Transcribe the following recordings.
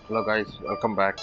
Hello guys, welcome back.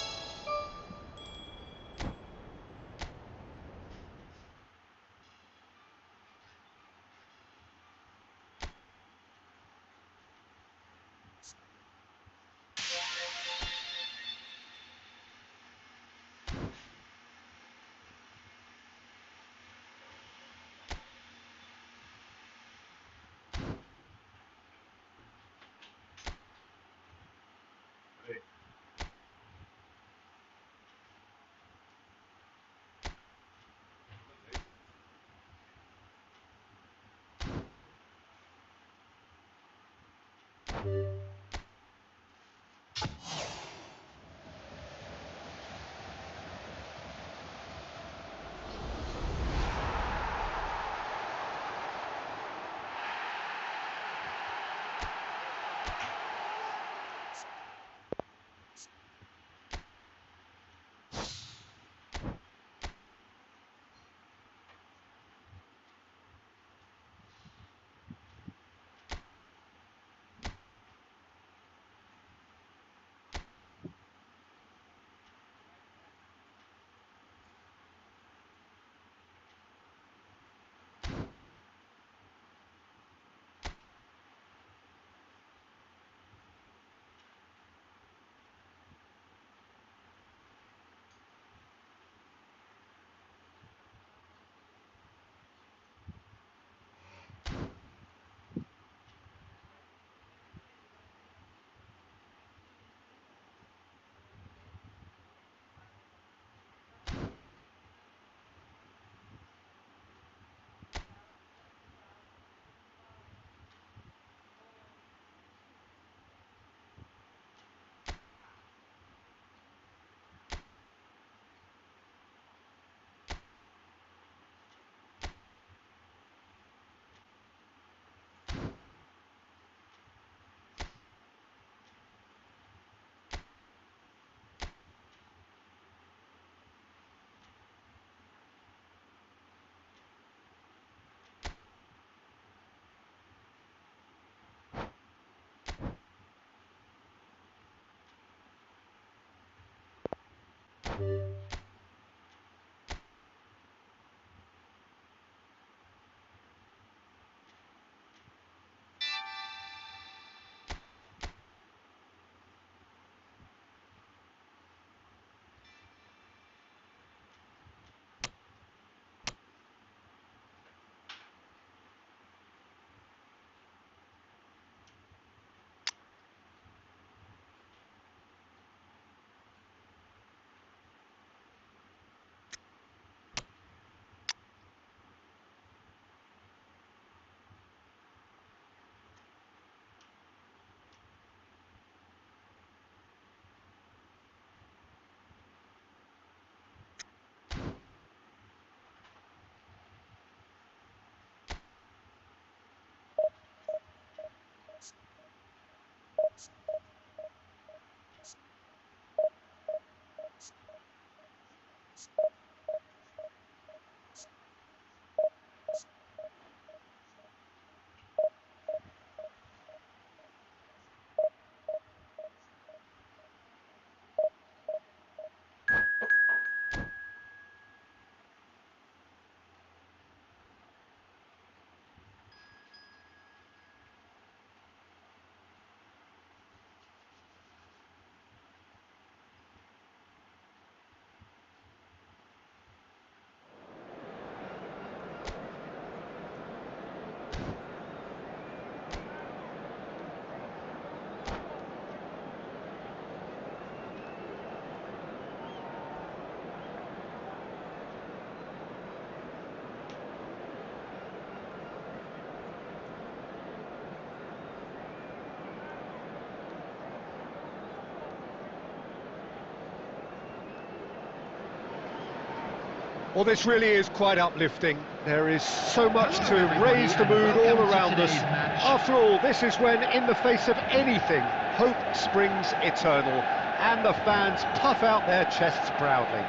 Well, this really is quite uplifting. There is so much to raise the mood all around us. After all, this is when, in the face of anything, hope springs eternal, and the fans puff out their chests proudly.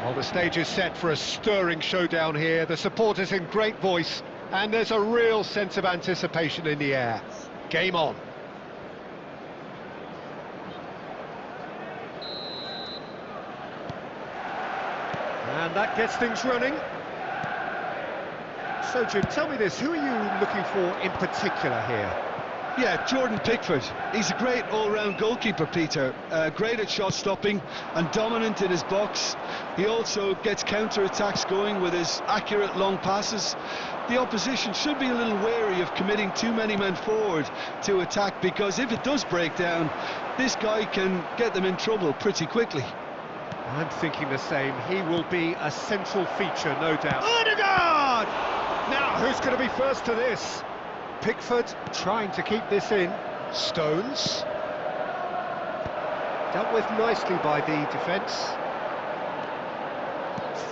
Well, the stage is set for a stirring showdown here. The supporters in great voice, and there's a real sense of anticipation in the air. Game on. And that gets things running. So, Jim, tell me this, who are you looking for in particular here? Yeah, Jordan Pickford. He's a great all-round goalkeeper, Peter. Great at shot stopping and dominant in his box. He also gets counter-attacks going with his accurate long passes. The opposition should be a little wary of committing too many men forward to attack, because if it does break down, this guy can get them in trouble pretty quickly. I'm thinking the same. He will be a central feature, no doubt. Odegaard! Now, who's going to be first to this? Pickford trying to keep this in. Stones. Dealt with nicely by the defence.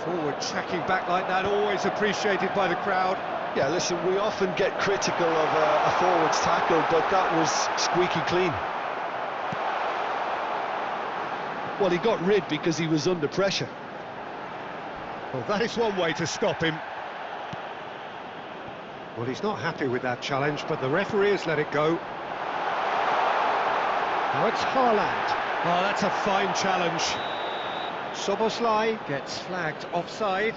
Forward tracking back like that, always appreciated by the crowd. Yeah, listen, we often get critical of a forward's tackle, but that was squeaky clean. Well, he got rid because he was under pressure. Well, that is one way to stop him. Well, he's not happy with that challenge, but the referee has let it go. Now it's Haaland. Oh, that's a fine challenge. Szoboszlai gets flagged offside.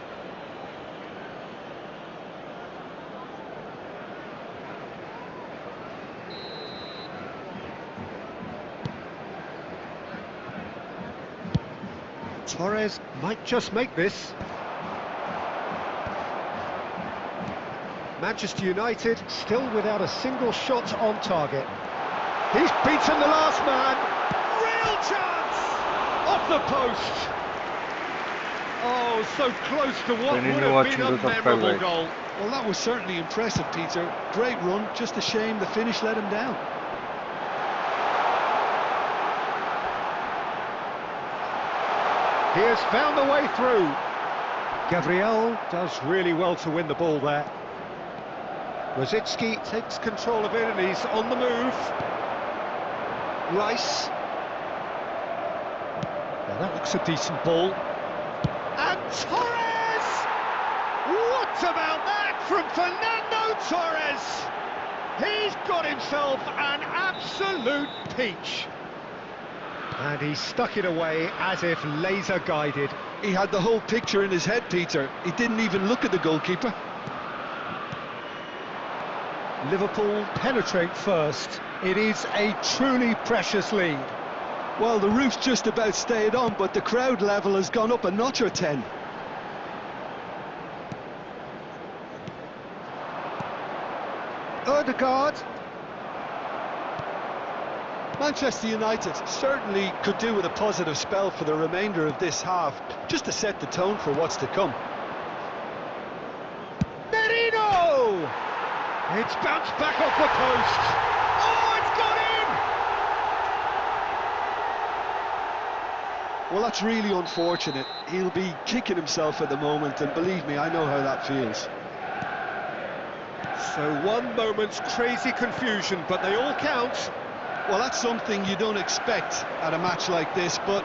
Torres might just make this. Manchester United still without a single shot on target. He's beaten the last man. Real chance! Off the post. Oh, so close to what would have been a memorable goal. Well, that was certainly impressive, Peter. Great run, just a shame the finish let him down. He has found the way through. Gabriel does really well to win the ball there. Rosicki takes control of it and he's on the move. Rice. Now that looks a decent ball. And Torres! What about that from Fernando Torres? He's got himself an absolute peach. And he stuck it away as if laser guided. He had the whole picture in his head, Peter. He didn't even look at the goalkeeper. Liverpool penetrate first. It is a truly precious lead. Well, the roof's just about stayed on, but the crowd level has gone up a notch or 10. Odegaard. Manchester United certainly could do with a positive spell for the remainder of this half, just to set the tone for what's to come. Merino! It's bounced back off the post. Oh, it's gone in! Well, that's really unfortunate. He'll be kicking himself at the moment, and believe me, I know how that feels. So one moment's crazy confusion, but they all count. Well, that's something you don't expect at a match like this, but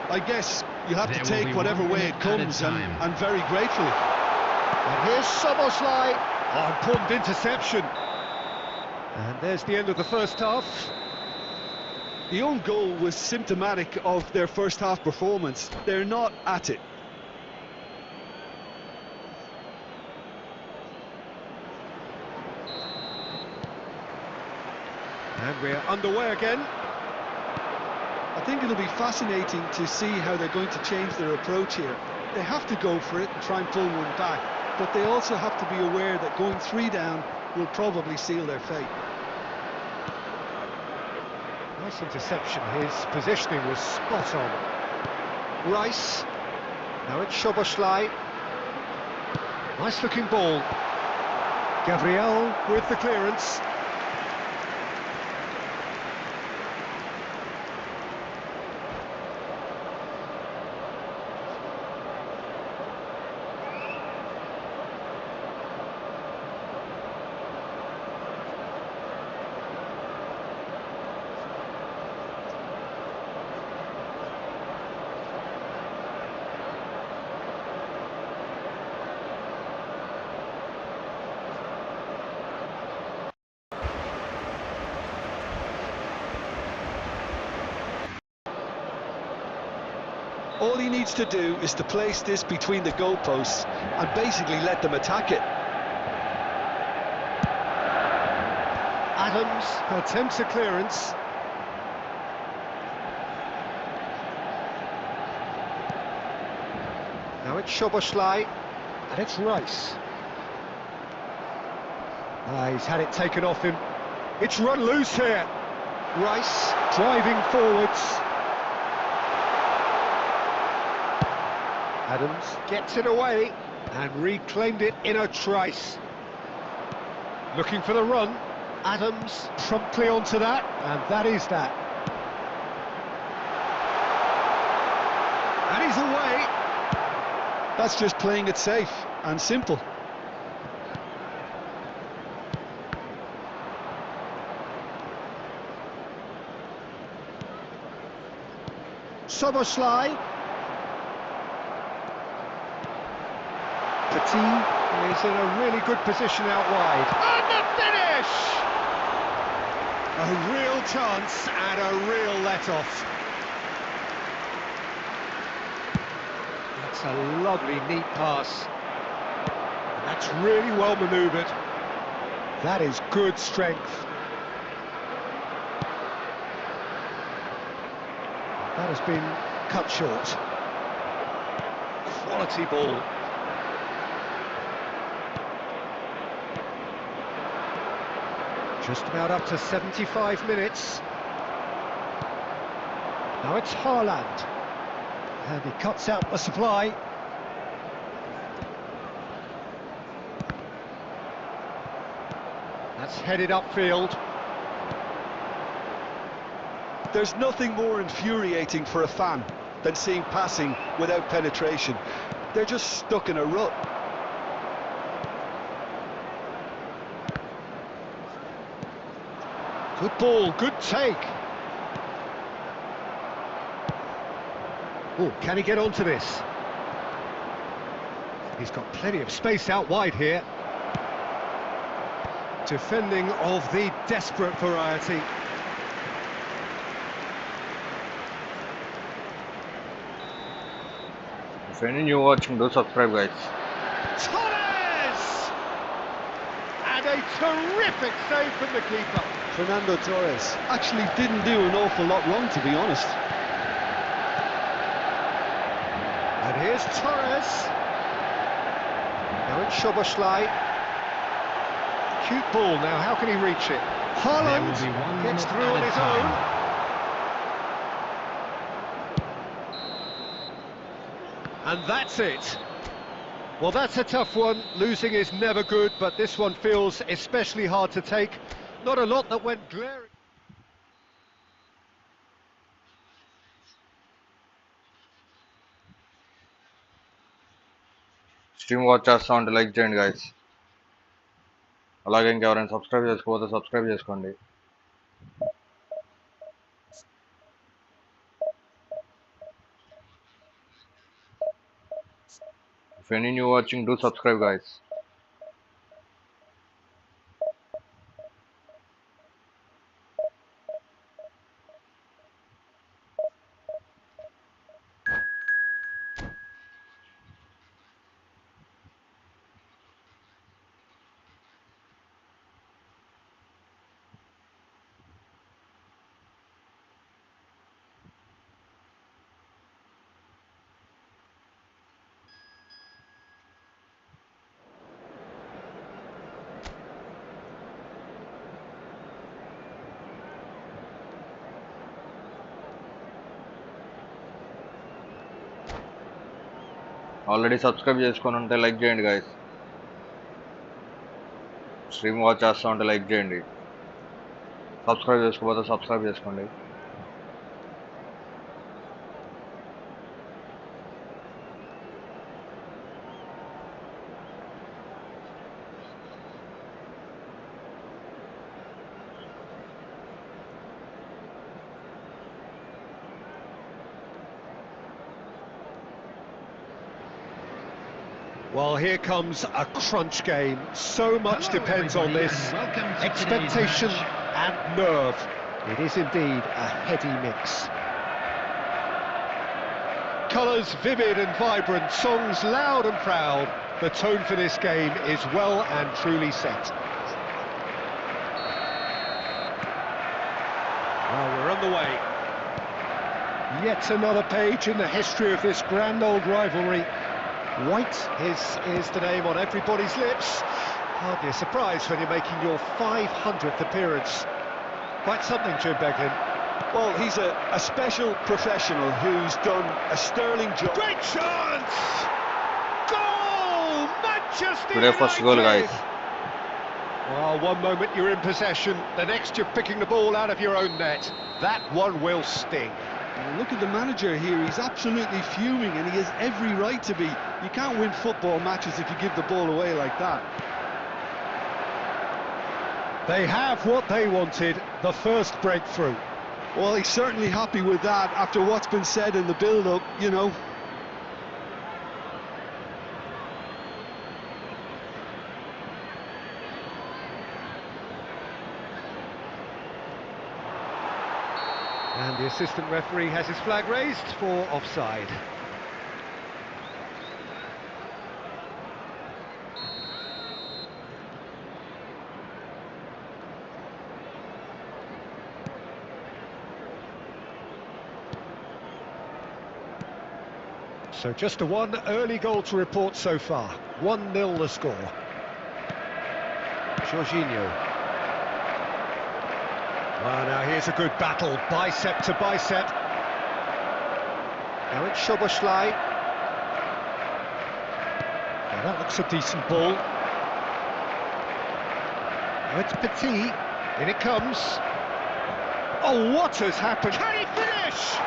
I guess you have to take whatever way it comes, and very gratefully. And here's Szoboszlai. Oh, important interception. And there's the end of the first half. The own goal was symptomatic of their first half performance. They're not at it. And we're underway again. I think it'll be fascinating to see how they're going to change their approach here. They have to go for it and try and pull one back, but they also have to be aware that going 3 down will probably seal their fate. Nice interception. His positioning was spot on. Rice. Now it's Szoboszlai. Nice looking ball. Gabriel with the clearance. All he needs to do is to place this between the goalposts and basically let them attack it. Adams attempts a clearance. Now it's Szoboszlai, and it's Rice. He's had it taken off him. It's run loose here. Rice driving forwards. Adams gets it away and reclaimed it in a trice. Looking for the run. Adams promptly onto that, and that is that. And he's away. That's just playing it safe and simple. Szoboszlai. Petit is in a really good position out wide. And the finish! A real chance and a real let-off. That's a lovely, neat pass. That's really well manoeuvred. That is good strength. That has been cut short. Quality ball. Just about up to 75 minutes. Now it's Haaland. And he cuts out the supply. That's headed upfield. There's nothing more infuriating for a fan than seeing passing without penetration. They're just stuck in a rut. Good ball, good take. Oh, can he get onto this? He's got plenty of space out wide here. Defending of the desperate variety. If any new watching, do subscribe, guys. Torres! And a terrific save from the keeper. Fernando Torres actually didn't do an awful lot wrong, to be honest. And here's Torres. Now it's Szoboszlai. Cute ball now, how can he reach it? Haaland gets through on his own. And that's it. Well, that's a tough one. Losing is never good, but this one feels especially hard to take. Not a lot that went glaring. Stream watch చేస్తా ఉంటే like చేయండి guys. అలాగే ఇంకెవరైనా subscribe చేసుకోకపోతే subscribe చేసుకోండి. If any new watching, do subscribe, guys. Already subscribe చేసుకొని ఉంటే like చేయండి గైస్. స్ట్రీమ్ వాచ్ చేస్తూ ఉంటే లైక్ చేయండి. సబ్స్క్రైబ్ చేసుకోకపోతే సబ్స్క్రైబ్ చేసుకోండి. Well, here comes a crunch game. So much depends on this. Expectation and nerve. It is indeed a heady mix. colours vivid and vibrant, songs loud and proud. The tone for this game is well and truly set. Well, we're on the way. Yet another page in the history of this grand old rivalry. White is the name on everybody's lips. Hardly a surprise when you're making your 500th appearance. Quite something, Jim Beglin. Well, he's a special professional who's done a sterling job. Great chance! Goal! Manchester Today first goal, United! guys. Well, one moment you're in possession, the next you're picking the ball out of your own net. That one will sting. Look at the manager here, he's absolutely fuming and he has every right to be. You can't win football matches if you give the ball away like that. They have what they wanted, the first breakthrough. Well, he's certainly happy with that after what's been said in the build-up, you know. And the assistant referee has his flag raised for offside. So just a one early goal to report so far. 1-0 the score. Jorginho. Well, now here's a good battle, bicep to bicep. Now it's Szoboszlai. Now that looks a decent ball. Now it's Petit. In it comes. Oh, what has happened? Can he finish?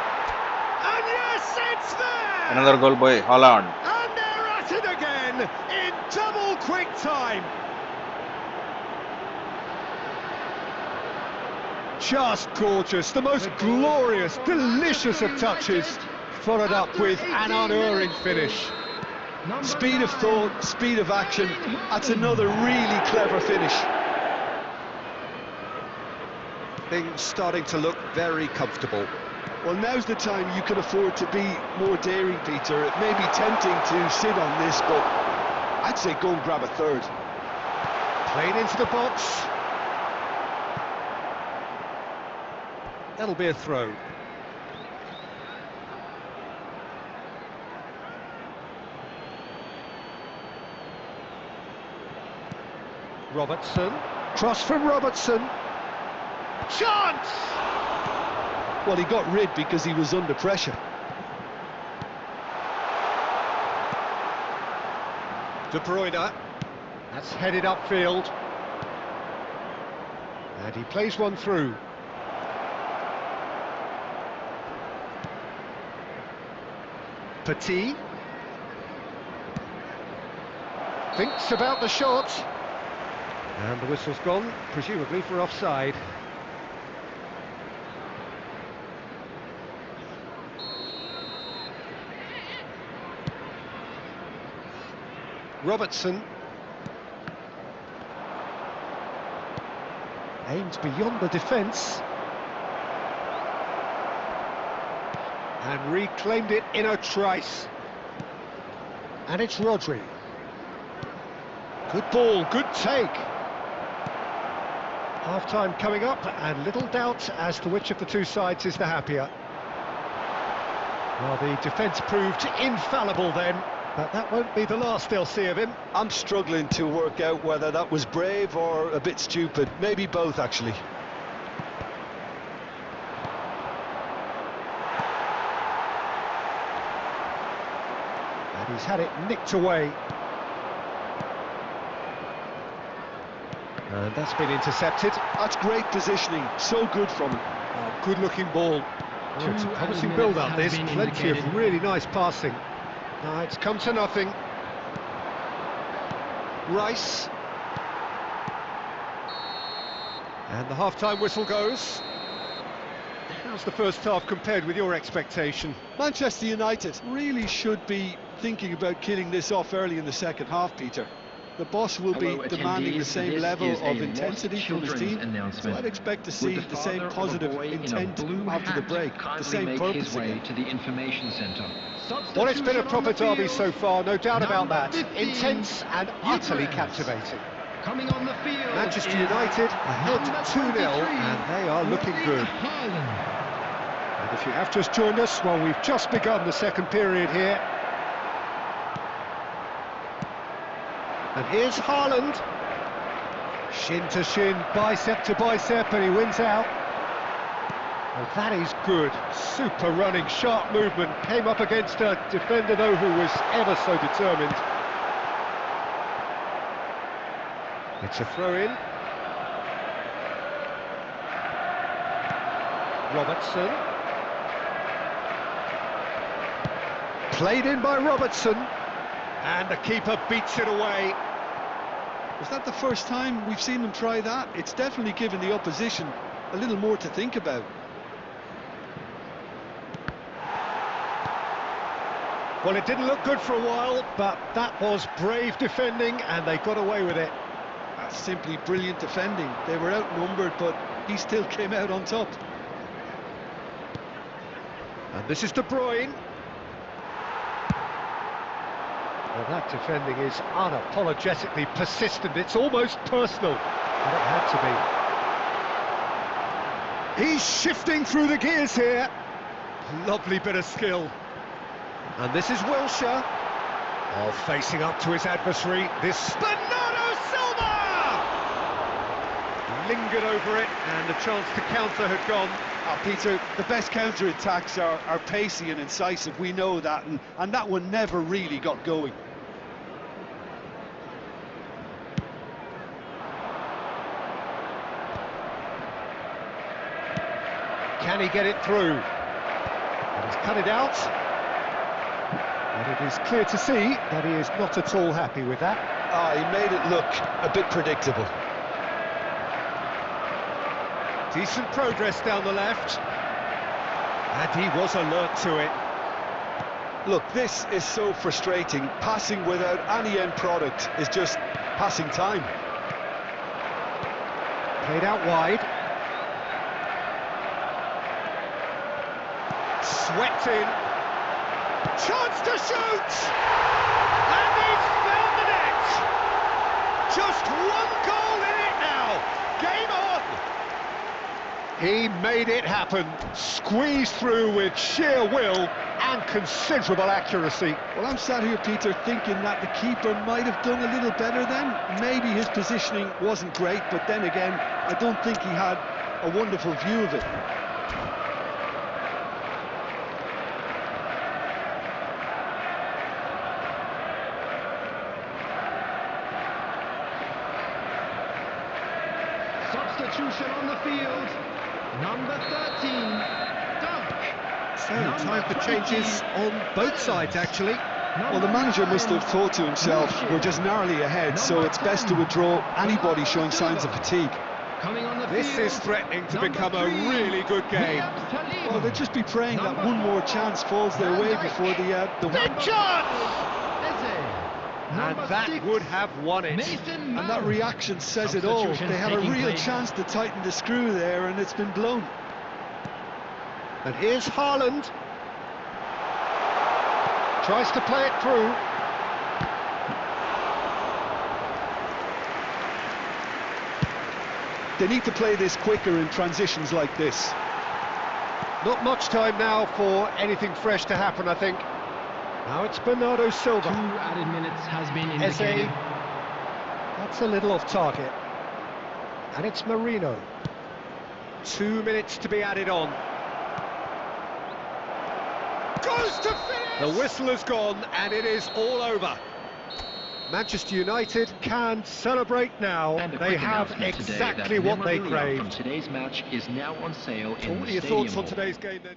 And yes, it's there! Another goal by Haaland. And they're at it again in double quick time. Just gorgeous, the most glorious, delicious of touches, followed up with an unerring finish. Speed of thought, speed of action, that's another really clever finish. Things starting to look very comfortable. Well, now's the time you can afford to be more daring, Peter. It may be tempting to sit on this, but I'd say go and grab a third. Played into the box. That'll be a throw. Robertson. Cross from Robertson. Chance! Well, he got rid because he was under pressure. De Bruyne. That's headed upfield. And he plays one through. Petit. Thinks about the shot. And the whistle's gone, presumably for offside. Robertson. Aimed beyond the defence. And reclaimed it in a trice. And it's Rodri. Good ball, good take. Half-time coming up, and little doubt as to which of the two sides is the happier. Well, the defence proved infallible then, but that won't be the last they'll see of him. I'm struggling to work out whether that was brave or a bit stupid. Maybe both, actually. And he's had it nicked away. And that's been intercepted. That's great positioning. So good from him. Oh, good-looking ball. Oh, it's a promising build-up, this. Plenty of really nice passing. No, it's come to nothing. Rice. And the half-time whistle goes. How's the first half compared with your expectation? Manchester United really should be thinking about killing this off early in the second half, Peter. the boss will be Hello, demanding the attendees. same This level is of a intensity lost from his children's team. So announcement. I'd expect to Would see the the same father of a positive boy in a intent blue after the hat break, the kindly same make purpose his way again. to the information centre? Well, it's been a proper derby so far, no doubt about that. 15, Intense and utterly Eucharist. captivating. Coming on the field Manchester is United ahead number 2-0, 23, and they are looking Erling good. Haaland. And if you have just joined us, well, we've just begun the second period here. And here's Haaland. Shin to shin, bicep to bicep, and he wins out. Well, that is good. Super running, sharp movement. Came up against a defender, though, who was ever so determined. It's a throw-in. Robertson. Played in by Robertson. And the keeper beats it away. Was that the first time we've seen them try that? It's definitely given the opposition a little more to think about. Well, it didn't look good for a while, but that was brave defending, and they got away with it. That's simply brilliant defending. They were outnumbered, but he still came out on top. And this is De Bruyne. Well, that defending is unapologetically persistent. It's almost personal, but it had to be. He's shifting through the gears here. Lovely bit of skill. And this is Wilshere. Oh, facing up to his adversary. This Bernardo Silva! lingered over it, and the chance to counter had gone. Peter, the best counter-attacks are pacey and incisive, we know that, and that one never really got going. Can he get it through? And he's cut it out. And it is clear to see that he is not at all happy with that. He made it look a bit predictable. Decent progress down the left. And he was alert to it. Look, this is so frustrating. Passing without any end product is just passing time. Played out wide. Swept in. Chance to shoot! And he's found the net! Just one goal in it now! Game on! He made it happen. Squeezed through with sheer will and considerable accuracy. Well, I'm sat here, Peter, thinking that the keeper might have done a little better then. Maybe his positioning wasn't great, but then again, I don't think he had a wonderful view of it. Substitution on the field. Number 13, Dunk. So, time for changes on both sides, actually. Well, the manager must have thought to himself, we're just narrowly ahead, so it's best to withdraw anybody showing signs of fatigue. Coming on the This field. is threatening to Number become a 3, really good game. Well, they'll just be praying that one more chance falls their way before the Big chance! And that would have won it. And that reaction says it all. They had a real chance to tighten the screw there, and it's been blown. And here's Haaland. Tries to play it through. They need to play this quicker in transitions like this. Not much time now for anything fresh to happen, I think. Now it's Bernardo Silva. 2 added minutes has been Eze. indicated. That's a little off target. And it's Marino. 2 minutes to be added on. Goes to finish! The whistle has gone and it is all over. Manchester United can celebrate now. And a They quick have announcement today exactly that what they memorabilia from craved. today's match is now on sale So in what the are your stadium thoughts on hall. today's game then?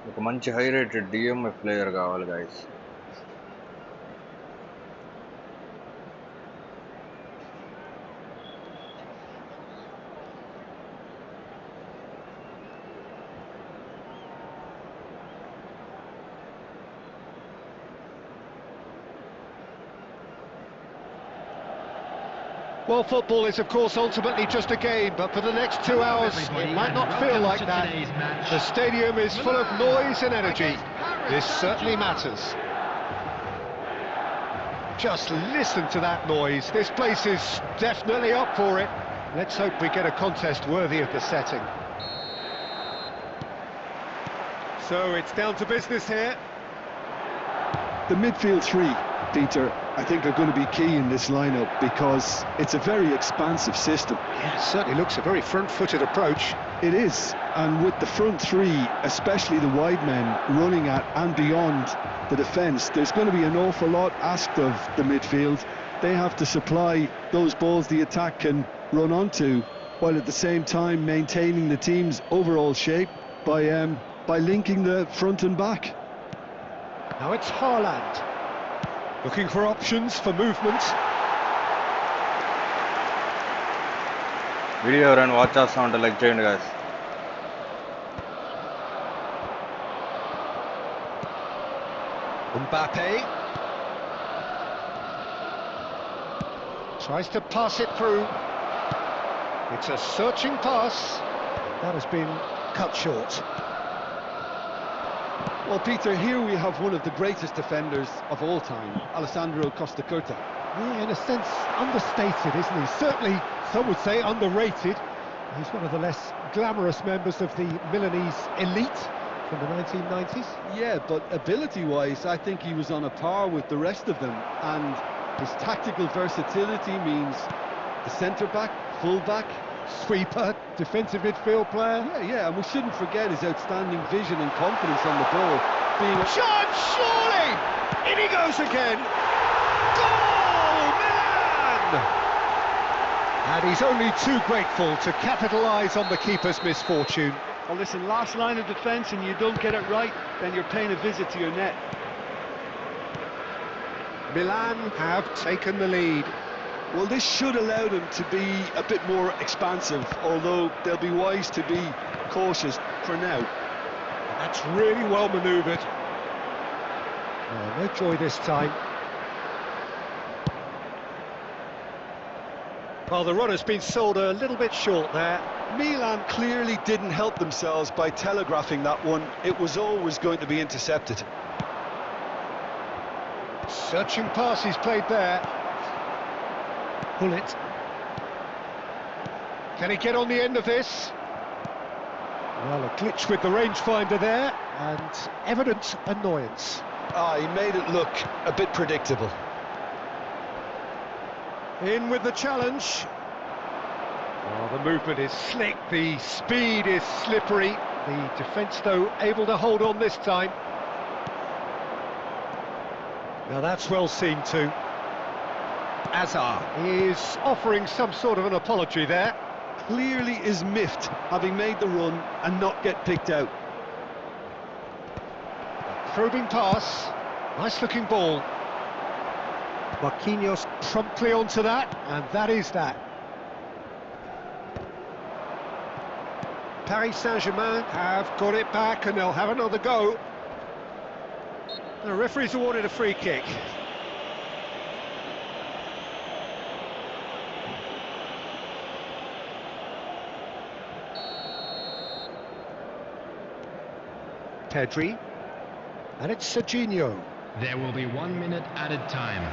ఒక మంచి high rated DMF player కావాలి guys. Well, football is, of course, ultimately just a game, but for the next 2 hours, it might not feel like that. The stadium is full of noise and energy. This certainly matters. Just listen to that noise. This place is definitely up for it. Let's hope we get a contest worthy of the setting. So it's down to business here. The midfield three, Peter, I think are going to be key in this lineup because it's a very expansive system. Yeah, it certainly looks a very front-footed approach. It is, and with the front three, especially the wide men, running at and beyond the defence, there's going to be an awful lot asked of the midfield. They have to supply those balls the attack can run onto, while at the same time maintaining the team's overall shape by linking the front and back. Now it's Haaland, looking for options for movement. Video ఎవరైనా watch చేస్తా ఉంటే like చేయండి guys. Mbappe tries to pass it through. It's a searching pass. That has been cut short. Well, Peter, here we have one of the greatest defenders of all time, Alessandro Costa Curta. Yeah, in a sense, understated, isn't he? Certainly, some would say underrated. He's one of the less glamorous members of the Milanese elite from the 1990s. Yeah, but ability-wise, I think he was on a par with the rest of them, and his tactical versatility means the centre-back, full-back, Sweeper, defensive midfield player. yeah, and we shouldn't forget his outstanding vision and confidence on the ball. Being Chance, surely! In he goes again! Goal, Milan! And he's only too grateful to capitalise on the keeper's misfortune. Well, listen, last line of defence and you don't get it right, then you're paying a visit to your net. Milan have taken the lead. Well, this should allow them to be a bit more expansive, although they'll be wise to be cautious for now. That's really well manoeuvred. No joy this time. Well, the run has been sold a little bit short there. Milan clearly didn't help themselves by telegraphing that one. It was always going to be intercepted. Searching pass he's played there. Pull it. Can he get on the end of this? Well, a glitch with the rangefinder there, and evident annoyance. He made it look a bit predictable. In with the challenge. Oh, the movement is slick, the speed is slippery. The defence, though, able to hold on this time. Now that's well seen too. Azar is offering some sort of an apology there. Clearly is miffed, having made the run and not get picked out. Probing pass, nice looking ball. Marquinhos promptly onto that, and that is that. Paris Saint-Germain have got it back and they'll have another go. The referee's awarded a free kick. Pedri, and it's Serginho. There will be 1 minute added time.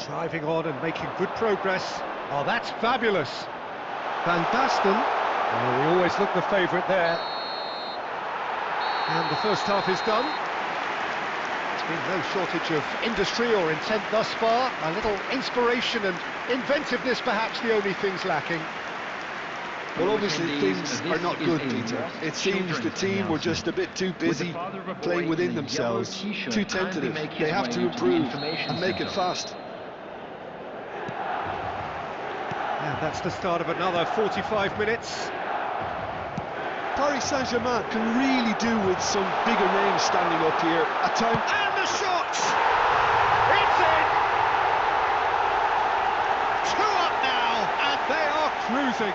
Driving on and making good progress. Oh, that's fabulous. Van Basten, oh, we always look the favourite there. And the first half is done. There's been no shortage of industry or intent thus far. A little inspiration and inventiveness, perhaps the only things lacking. Well, obviously things are not good, Peter. It seems the team were just a bit too busy playing within themselves, too tentative. They have to improve and make it fast. And that's the start of another 45 minutes. Paris Saint-Germain can really do with some bigger names standing up here at times. And the shot! It's in! 2 up now, and they are cruising.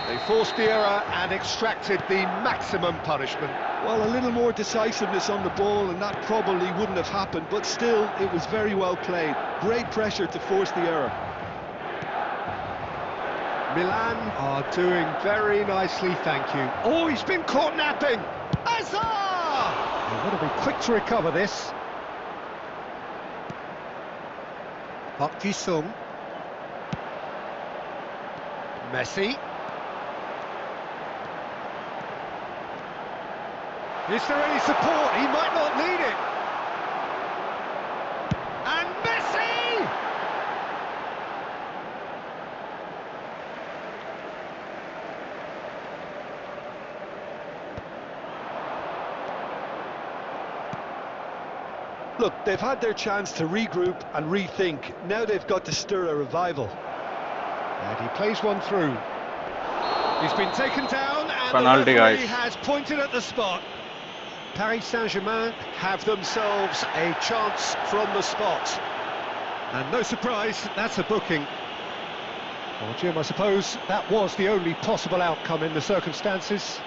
They forced the error and extracted the maximum punishment. Well, a little more decisiveness on the ball and that probably wouldn't have happened, but still, it was very well played. Great pressure to force the error. Milan are doing very nicely, thank you. Oh, he's been caught napping! Hazard! They've got to be quick to recover this. Park Ji-sung. Messi. Is there any support? He might not need it. And Messi! Look, they've had their chance to regroup and rethink. Now they've got to stir a revival. And he plays one through. He's been taken down, and Penalty, the referee guys. has pointed at the spot. Paris Saint-Germain Have themselves a chance from the spot. and no surprise, that's a booking. Well, Jim, I suppose that was the only possible outcome in the circumstances.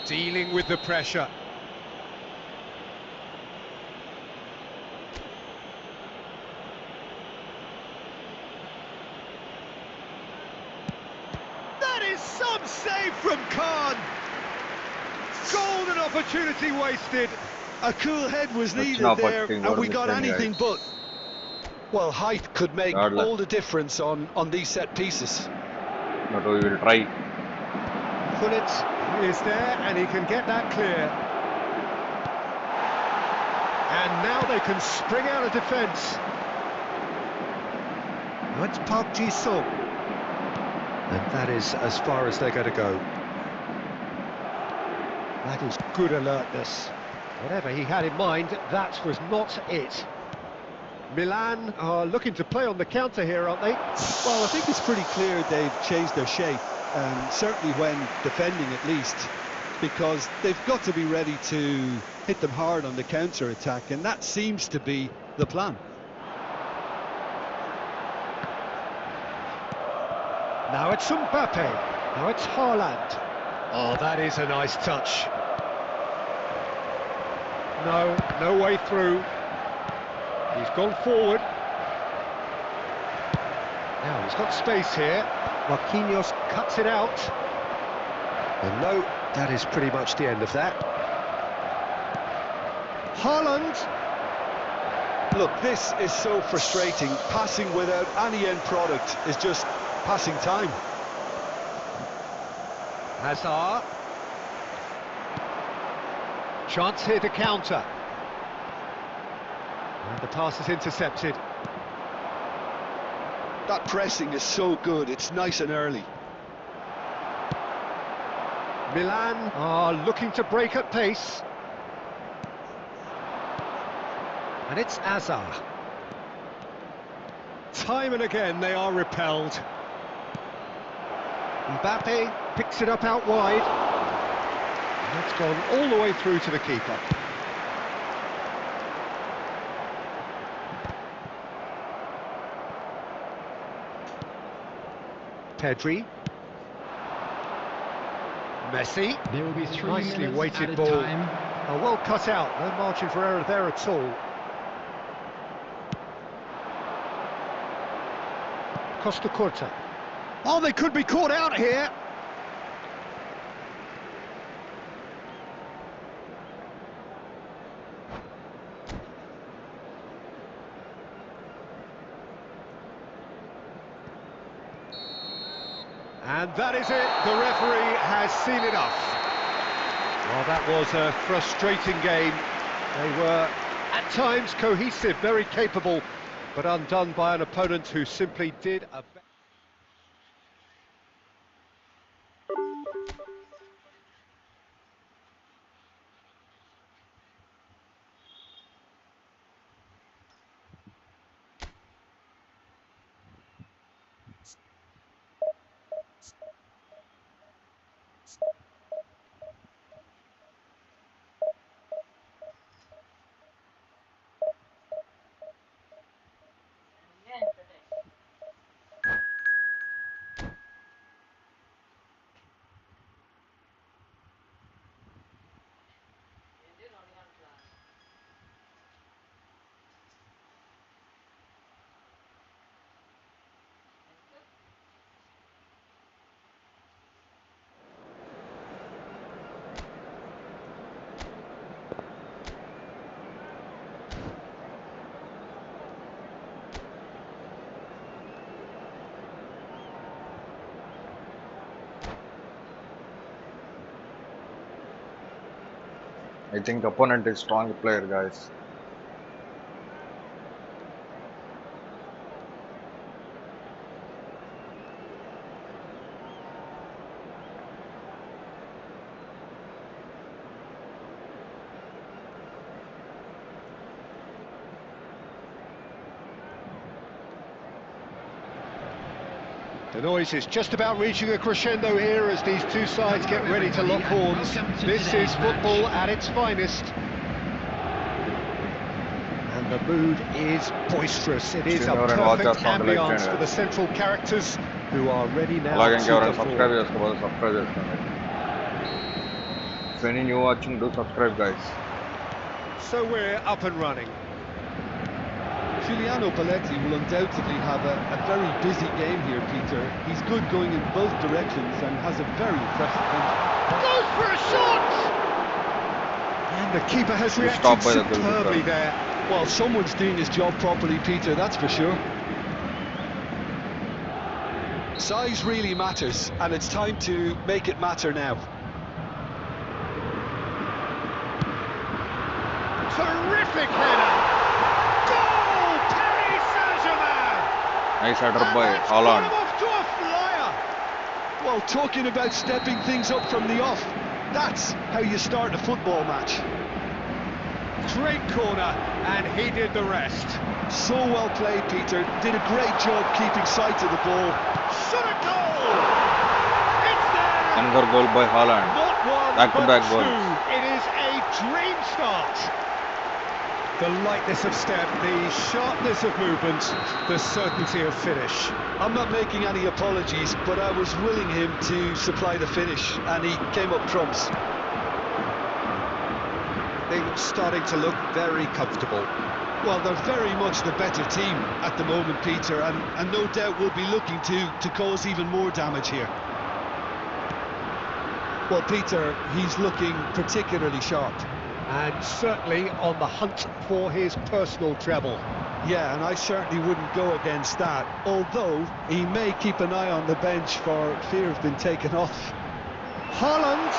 Dealing with the pressure. That is some save from Khan. Golden opportunity wasted. A cool head was That's needed not there, what and we King got Gordon is saying, anything but. Well, height could make Regardless. all the difference on these set pieces. But we will try. Gullit is there and he can get that clear. And now they can spring out of defence. That's Park Ji-sung. And that is as far as they're going to go. That is good alertness. Whatever he had in mind, that was not it. Milan are looking to play on the counter here, aren't they? Well, I think it's pretty clear they've changed their shape, certainly when defending at least, because they've got to be ready to hit them hard on the counter-attack, and that seems to be the plan. Now it's Mbappe. Now it's Haaland. Oh, that is a nice touch. No, no way through. He's gone forward. Now he's got space here. Marquinhos cuts it out. And no, that is pretty much the end of that. Haaland. Look, this is so frustrating. Passing without any end product is just passing time. Hazard. Chance here to counter. And the pass is intercepted. That pressing is so good, it's nice and early. Milan are looking to break at pace. And it's Hazard. Time and again they are repelled. Mbappe picks it up out wide. And that's gone all the way through to the keeper. Pedri. Messi. There will be 3 Nicely minutes weighted added ball. time. Oh, well cut out. No margin for error there at all. Costa Curta. Oh, they could be caught out here. And that is it. The referee has seen enough. Well, that was a frustrating game. They were, at times, cohesive, very capable, but undone by an opponent who simply did a... I think opponent is strong player, guys. The noise is just about reaching a crescendo here as these two sides get ready to lock horns. This is football at its finest. And the mood is boisterous. It is a perfect ambience for the central characters who are ready now అలాగే to ఇంకెవరైనా perform. Subscribe చేసుకోకపోతే subscribe చేసుకోండి. If any new watching, do subscribe, guys. So we're up and running. Giuliano Belletti will undoubtedly have a very busy game here, Peter. He's good going in both directions and has a very impressive finish. Goes for a shot! And the keeper has reacted Stopped by the superbly goalkeeper. there. Well, someone's doing his job properly, Peter, that's for sure. Size really matters, and it's time to make it matter now. Terrific header! Goal! Paris Saint-Germain! Nice header And by that's Haaland. put him off to a flyer! Well, talking about stepping things up from the off, that's how you start a football match. Great corner, and he did the rest. So well played, Peter. Did a great job keeping sight of the ball. Shot a goal! It's there! Another goal by Haaland. Not one, Back-to-back but two. goals. It is a dream start. The lightness of step, the sharpness of movement, the certainty of finish. I'm not making any apologies, but I was willing him to supply the finish, and he came up trumps. Things starting to look very comfortable. Well, they're very much the better team at the moment, Peter, and no doubt will be looking to cause even more damage here. Well, Peter, he's looking particularly sharp. And certainly on the hunt for his personal treble. Yeah, and I certainly wouldn't go against that, although he may keep an eye on the bench for fear of being taken off. Haaland,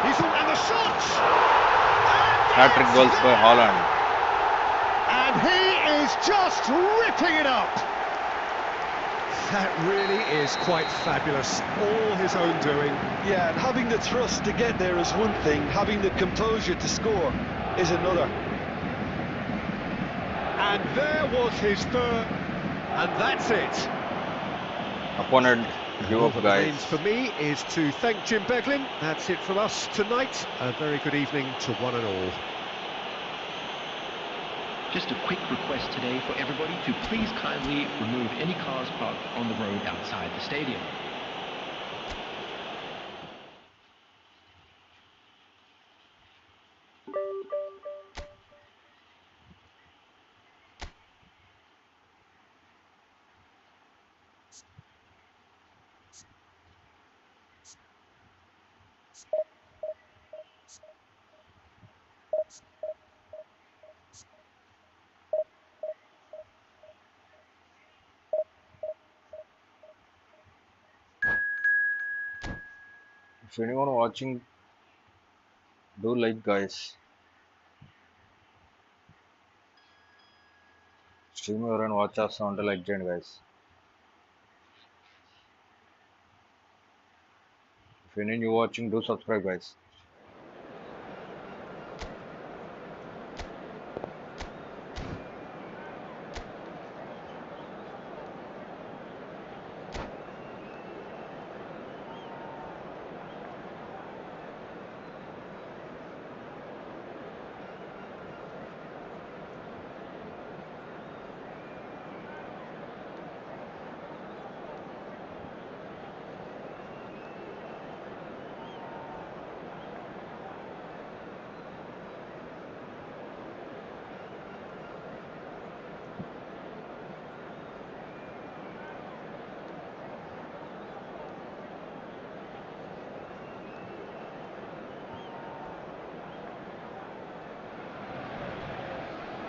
And the shot! Hat-trick goals by Haaland. and he is just ripping it up. That really is quite fabulous, all his own doing. Yeah, and having the thrust to get there is one thing, having the composure to score is another. And there was his third, and that's it. Opponent give All up, that remains guys. for me is to thank Jim Beglin. That's it from us tonight. A very good evening to one and all. Just a quick request today for everybody to please kindly remove any cars parked on the road outside the stadium. If anyone watching, do like, guys. Stream ఎవరైనా watch చేస్తా ఉంటే like చేయండి, guys. If any new watching, do subscribe, guys.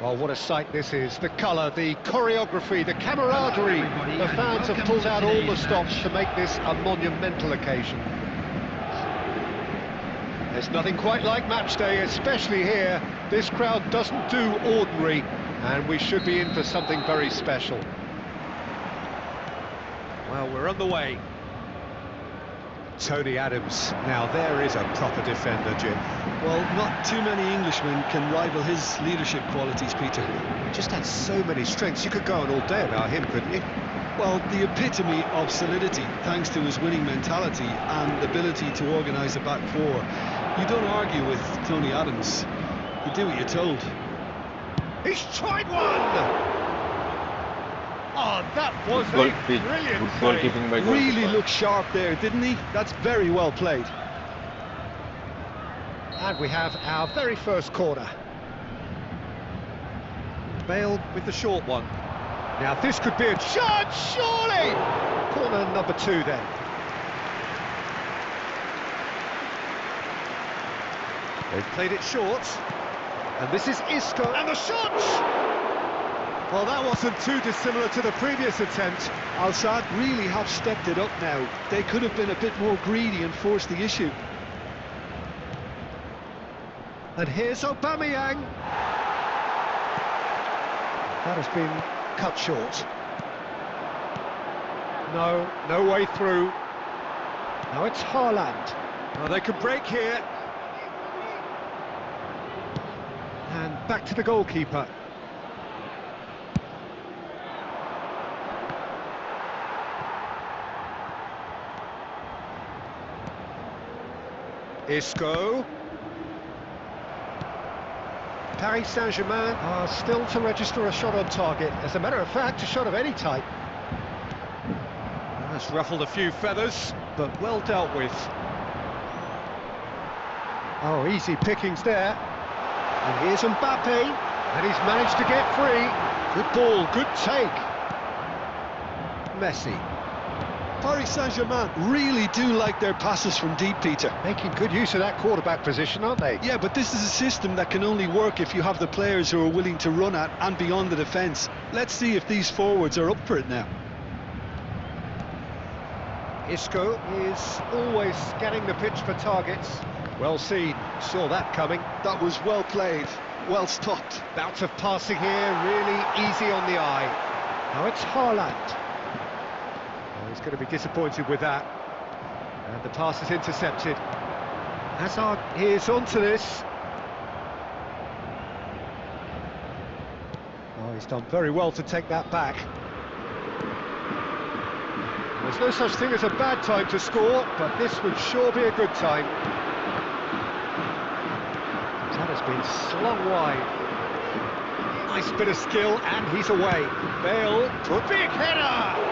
Well, what a sight this is. The colour, the choreography, the camaraderie. The fans have pulled out all the stops to make this a monumental occasion. There's nothing quite like match day, especially here. This crowd doesn't do ordinary, and we should be in for something very special. Well, we're on the way. Tony Adams, now there is a proper defender, Jim. Well, not too many Englishmen can rival his leadership qualities, Peter. He just had so many strengths. You could go on all day about him, couldn't you? Well, the epitome of solidity, thanks to his winning mentality and ability to organise a back four. You don't argue with Tony Adams. You do what you're told. He's tried one! Oh, that was Good a brilliant goalkeeping save. by Really goalkeeper. looked sharp there, didn't he? That's very well played. And we have our very first corner. Bale with the short one. Now this could be a chance, surely! Corner number 2 then. They've played it short. And this is Isco. And the shot! Well, that wasn't too dissimilar to the previous attempt. Al Sadd really have stepped it up now. They could have been a bit more greedy and forced the issue. And here's Aubameyang. That has been cut short. No way through. Now it's Haaland. Well, they can break here. And back to the goalkeeper. Isco. Paris Saint-Germain are still to register a shot on target. As a matter of fact, a shot of any type. That's ruffled a few feathers, but well dealt with. Oh, easy pickings there. And here's Mbappe, and he's managed to get free. Good ball, good take. Messi. Paris Saint-Germain really do like their passes from deep, Peter. Making good use of that quarterback position, aren't they? Yeah, but this is a system that can only work if you have the players who are willing to run at and beyond the defence. Let's see if these forwards are up for it now. Isco is always scanning the pitch for targets. Well seen, saw that coming. That was well played, well stopped. Bout of passing here, really easy on the eye. Now it's Haaland. Oh, he's going to be disappointed with that. And the pass is intercepted. Hazard is onto this. Oh, he's done very well to take that back. There's no such thing as a bad time to score, but this would sure be a good time. That has been slung wide. Nice bit of skill, and he's away. Bale, big header!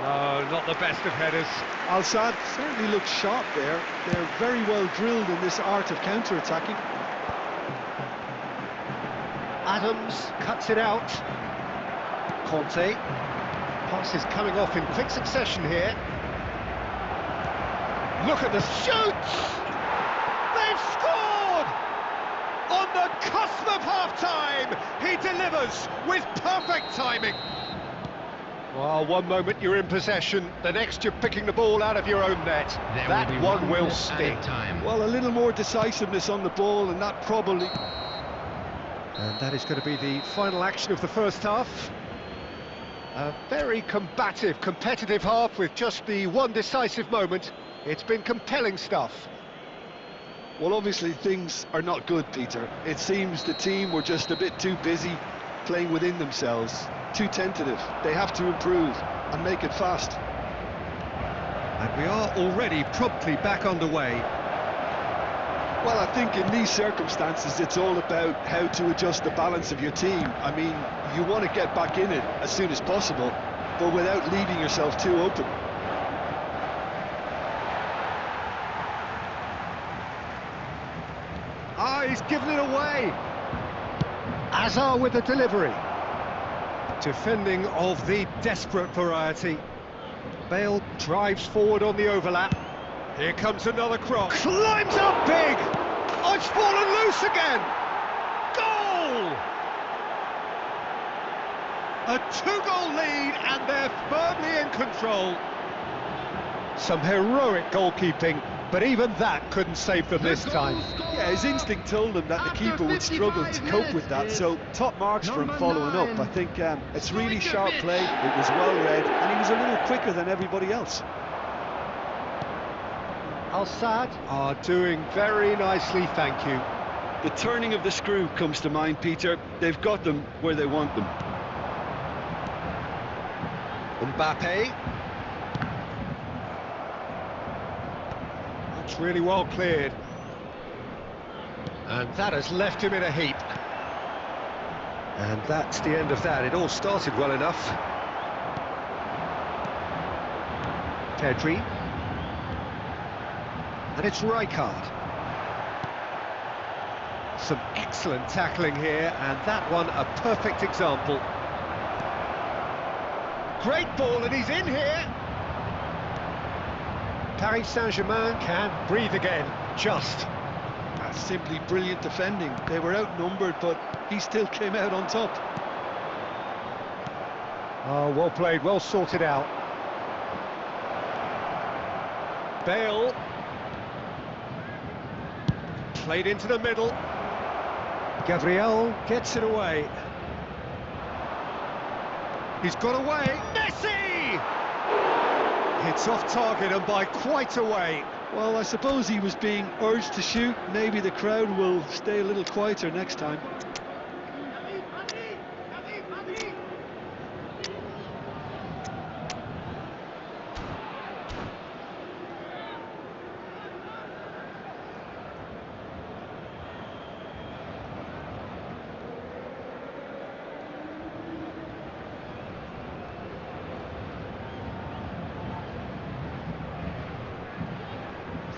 No, not the best of headers. Al Sadd certainly looks sharp there. They're very well drilled in this art of counter-attacking. Adams cuts it out. Conte. Pass is coming off in quick succession here. Look at the shoots! They've scored! On the cusp of half-time, he delivers with perfect timing. Well, one moment you're in possession, the next you're picking the ball out of your own net. That one will sting. Well, a little more decisiveness on the ball, and that probably... And that is going to be the final action of the first half. A very combative, competitive half with just the one decisive moment. It's been compelling stuff. Well, obviously things are not good, Peter. It seems the team were just a bit too busy playing within themselves, too tentative. They have to improve and make it fast. And we are already promptly back underway. Well, I think in these circumstances it's all about how to adjust the balance of your team. I mean, you want to get back in it as soon as possible, but without leaving yourself too open. Ah, he's given it away. Hazard with the delivery. Defending of the desperate variety. Bale drives forward on the overlap. Here comes another cross. Climbs up big! Oh, it's fallen loose again! Goal! A 2-goal lead, and they're firmly in control. Some heroic goalkeeping, but even that couldn't save them this time. Yeah, his instinct told him that the keeper would struggle to cope with that, so top marks for him following up. I think it's really sharp play, it was well read, and he was a little quicker than everybody else. Al-Sadd are doing very nicely, thank you. The turning of the screw comes to mind, Peter. They've got them where they want them. Mbappe. That's really well cleared. And that has left him in a heap. And that's the end of that. It all started well enough. Pedri. And it's Rijkaard. Some excellent tackling here, and that one a perfect example. Great ball, and he's in here. Paris Saint-Germain can breathe again, just. That's simply brilliant defending. They were outnumbered, but he still came out on top. Oh, well played, well sorted out. Bale. Played into the middle. Gabriel gets it away. He's got away. Messi! It's off target and by quite a way. Well, I suppose he was being urged to shoot. Maybe the crowd will stay a little quieter next time.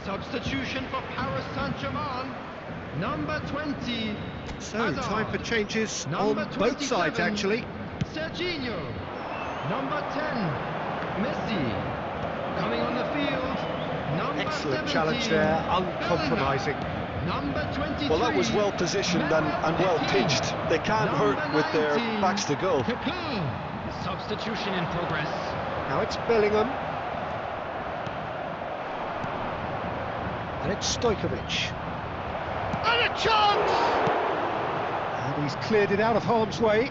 Substitution for Paris Saint-Germain, number 20. So, Hazard. time for changes Number on both sides, 27, actually. Serginho. Number 10, Messi. Coming on the field, number Excellent 17, challenge there, uncompromising. Number 23. Well, that was well positioned and well pitched. They can't hurt with their backs to goal. Substitution in progress. Now it's Bellingham. And it's Stojkovic. And a chance! And he's cleared it out of harm's way.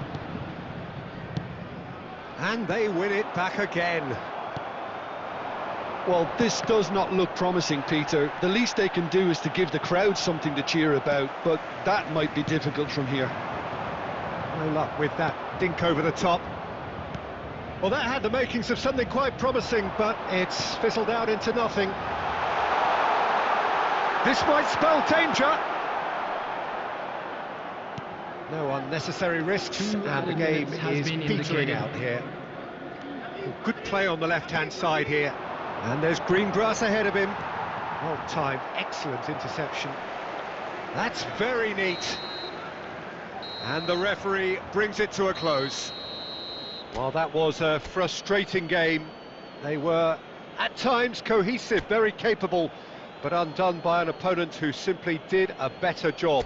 And they win it back again. Well, this does not look promising, Peter. The least they can do is to give the crowd something to cheer about, but that might be difficult from here. No luck with that dink over the top. Well, that had the makings of something quite promising, but it's fizzled out into nothing. This might spell danger. No unnecessary risks, and the game is petering out here. Good play on the left-hand side here. And there's green grass ahead of him. Well timed, excellent interception. That's very neat. And the referee brings it to a close. Well, that was a frustrating game. They were, at times, cohesive, very capable, but undone by an opponent who simply did a better job.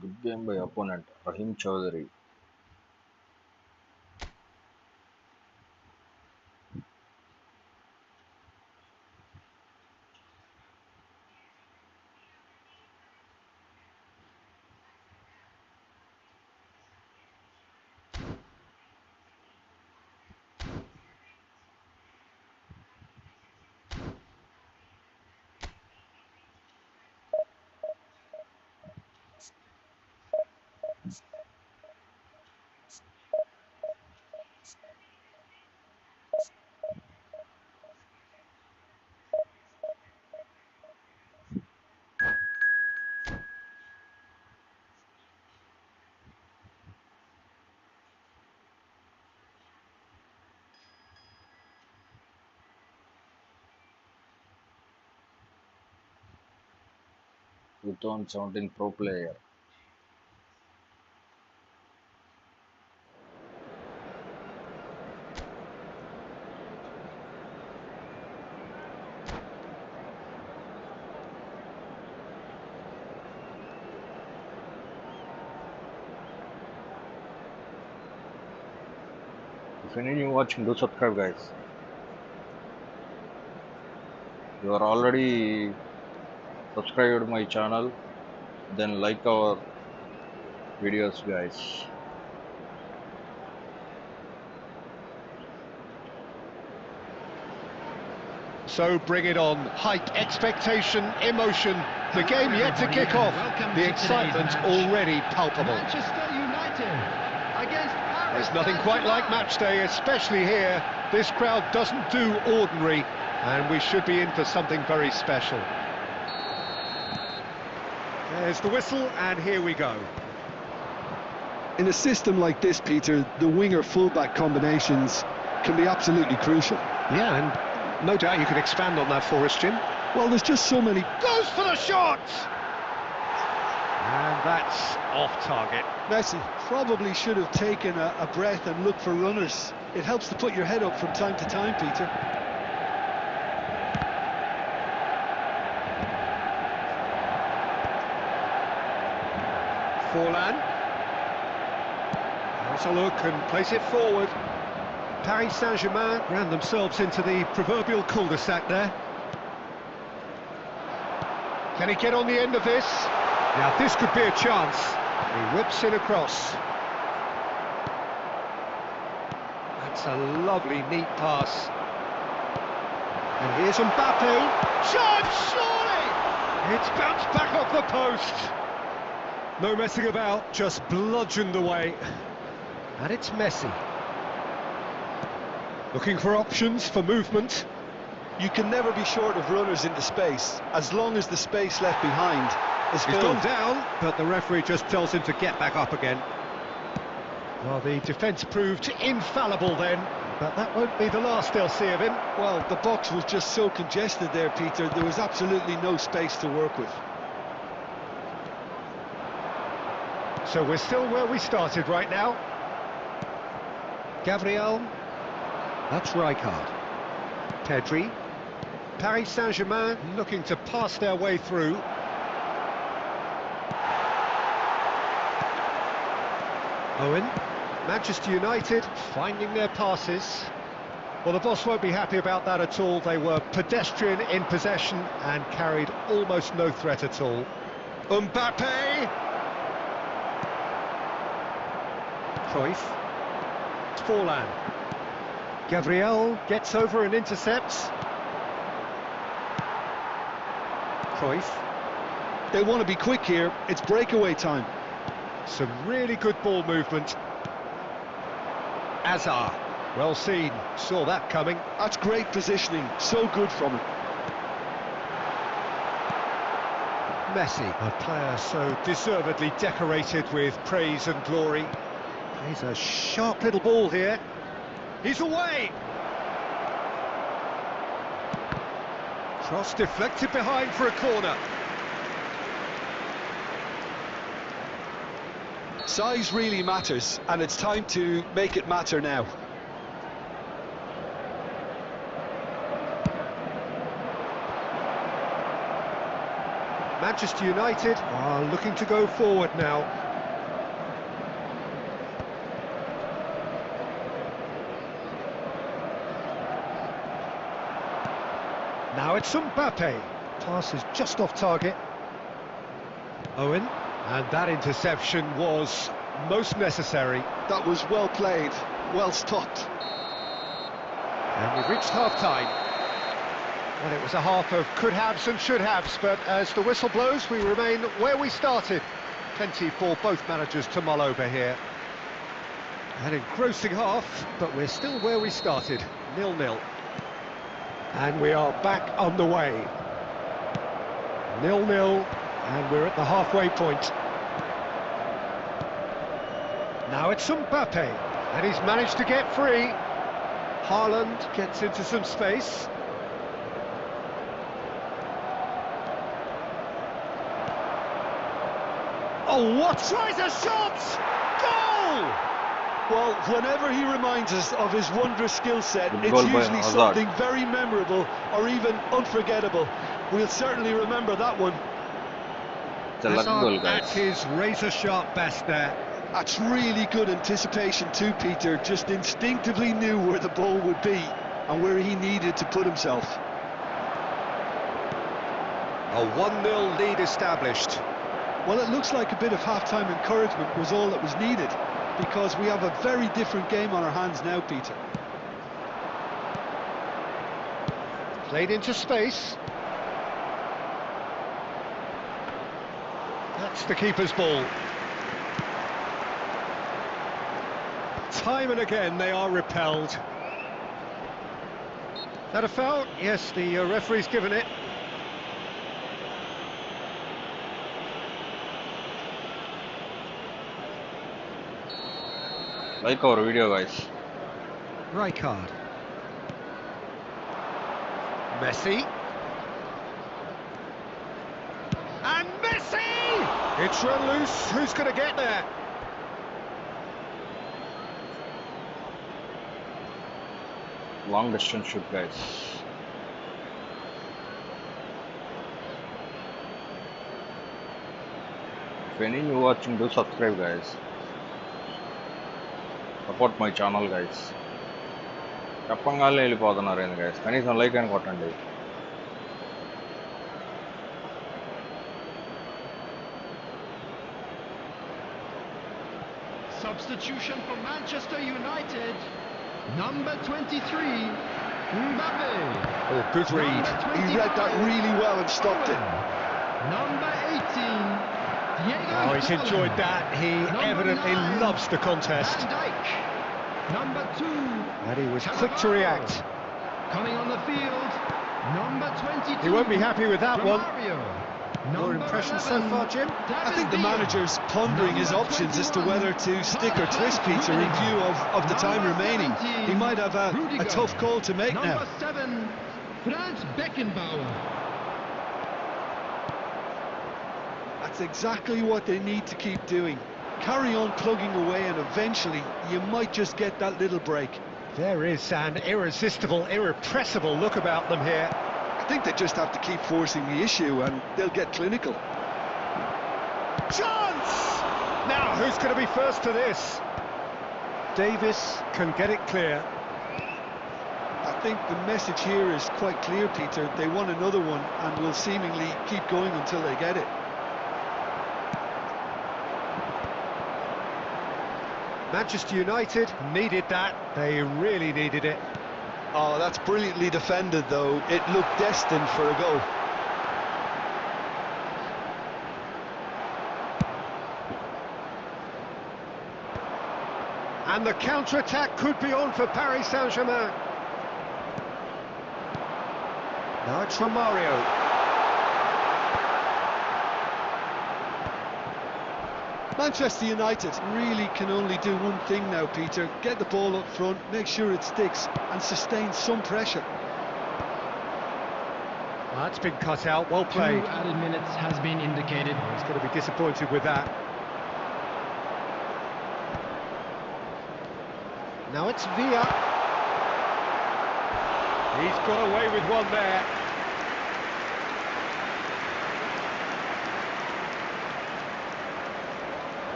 Good game by opponent Rahim Chaudhary. With 17 pro player. If you're new watching, do subscribe, guys. You are already subscribed to my channel, then like our videos, guys. So bring it on. Hype, expectation, emotion. The game yet to kick off. The excitement already palpable. Manchester United against Paris. There's nothing quite like match day, especially here. This crowd doesn't do ordinary, and we should be in for something very special. There's the whistle, and here we go. In a system like this, Peter, the winger-fullback combinations can be absolutely crucial. Yeah, and no doubt you can expand on that for us, Jim. Well, there's just so many... Goes for the shot! And that's off target. Messi probably should have taken a breath and looked for runners. It helps to put your head up from time to time, Peter. Forlan. Has a look and place it forward. Paris Saint-Germain ran themselves into the proverbial cul-de-sac there. Can he get on the end of this? Now this could be a chance. He whips it across. That's a lovely, neat pass. And here's Mbappe. Shot, surely! It's bounced back off the post. No messing about, just bludgeoned away. And it's Messi. Looking for options for movement. You can never be short of runners into space, as long as the space left behind is He's filled. gone down, but the referee just tells him to get back up again. Well, the defence proved infallible then, but that won't be the last they'll see of him. Well, the box was just so congested there, Peter. There was absolutely no space to work with. So we're still where we started right now. Gabriel. That's Rijkaard. Pedri. Paris Saint-Germain looking to pass their way through. Owen. Manchester United finding their passes. Well, the boss won't be happy about that at all. They were pedestrian in possession and carried almost no threat at all. Mbappe! Cruyff. Forlan. Gabriel gets over and intercepts. Cruyff. They want to be quick here. It's breakaway time. Some really good ball movement. Azar. Well seen. Saw that coming. That's great positioning. So good from him. Messi, a player so deservedly decorated with praise and glory. Plays a sharp little ball here. He's away! Cross deflected behind for a corner. Size really matters, and it's time to make it matter now. Manchester United are looking to go forward now. Now it's Mbappe. Pass is just off target. Owen. And that interception was most necessary. That was well played, well stopped. And we've reached half-time. Well, it was a half of could-haves and should-haves, but as the whistle blows, we remain where we started. Plenty for both managers to mull over here. An engrossing half, but we're still where we started, 0-0. And we are back on the way. 0-0, and we're at the halfway point. Now it's Mbappe, and he's managed to get free. Haaland gets into some space. Oh, what? Tries a shot! Goal! Well, whenever he reminds us of his wondrous skill set, Good it's goal by usually Hazard. something very memorable or even unforgettable. We'll certainly remember that one. It's a lucky goal, Hazard at guys. his razor-sharp best there. That's really good anticipation too, Peter. Just instinctively knew where the ball would be and where he needed to put himself. A 1-0 lead established. Well, it looks like a bit of half-time encouragement was all that was needed, because we have a very different game on our hands now, Peter. Played into space. That's the keeper's ball. Time and again they are repelled. That a foul? Yes, the referee's given it. Like our video, guys. Rijkaard. Messi. And Messi! It's run loose. Who's going to get there? Long distance shoot, guys. If any new watching, do subscribe, guys. Support my channel, guys. చెప్పంగానే వెళ్ళిపోతున్నారు ఏంది guys, కనీసం like అని కొట్టండి. Substitution for Manchester United. Number 23, Mbappe. Oh, good read. He read that really well and stopped it. Number 18, Diego. Oh, he's enjoyed that. He evidently loves the contest. Van Dijk. Number 2, And he was quick to react. coming on the field. Number 22. He won't be happy with that one. Romario. Your Number impression so 11, far, Jim? I think the manager's pondering his options as to whether to stick or twist, Peter, in view of the time remaining. He might have a tough call to make now. Number 7, Franz Beckenbauer. That's exactly what they need to keep doing. Carry on plugging away and eventually you might just get that little break. There is an irresistible, irrepressible look about them here. I think they just have to keep forcing the issue and they'll get clinical. Chance! Now, who's going to be first to this? Davis can get it clear. I think the message here is quite clear, Peter. They want another one and will seemingly keep going until they get it. Manchester United needed that. They really needed it. Oh, that's brilliantly defended, though. It looked destined for a goal. And the counter-attack could be on for Paris Saint-Germain. Now it's Romario. Manchester United really can only do one thing now, Peter. Get the ball up front, make sure it sticks, and sustain some pressure. That's been cut out, well played. 2 added minutes has been indicated. He's going to be disappointed with that. Now it's Villa. He's got away with one there.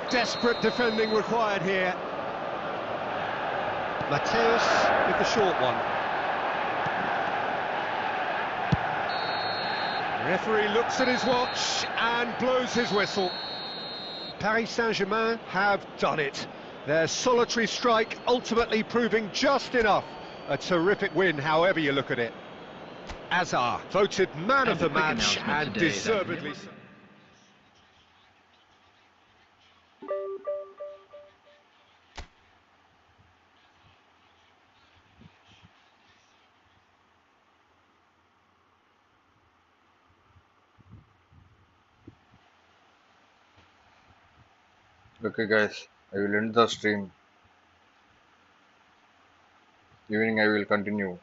Desperate defending required here. Mateus with the short one. Referee looks at his watch and blows his whistle. Paris Saint-Germain have done it. Their solitary strike ultimately proving just enough. A terrific win, however you look at it. Azar voted man of the match and deservedly so. Okay, guys, I will end the stream. Evening I will continue.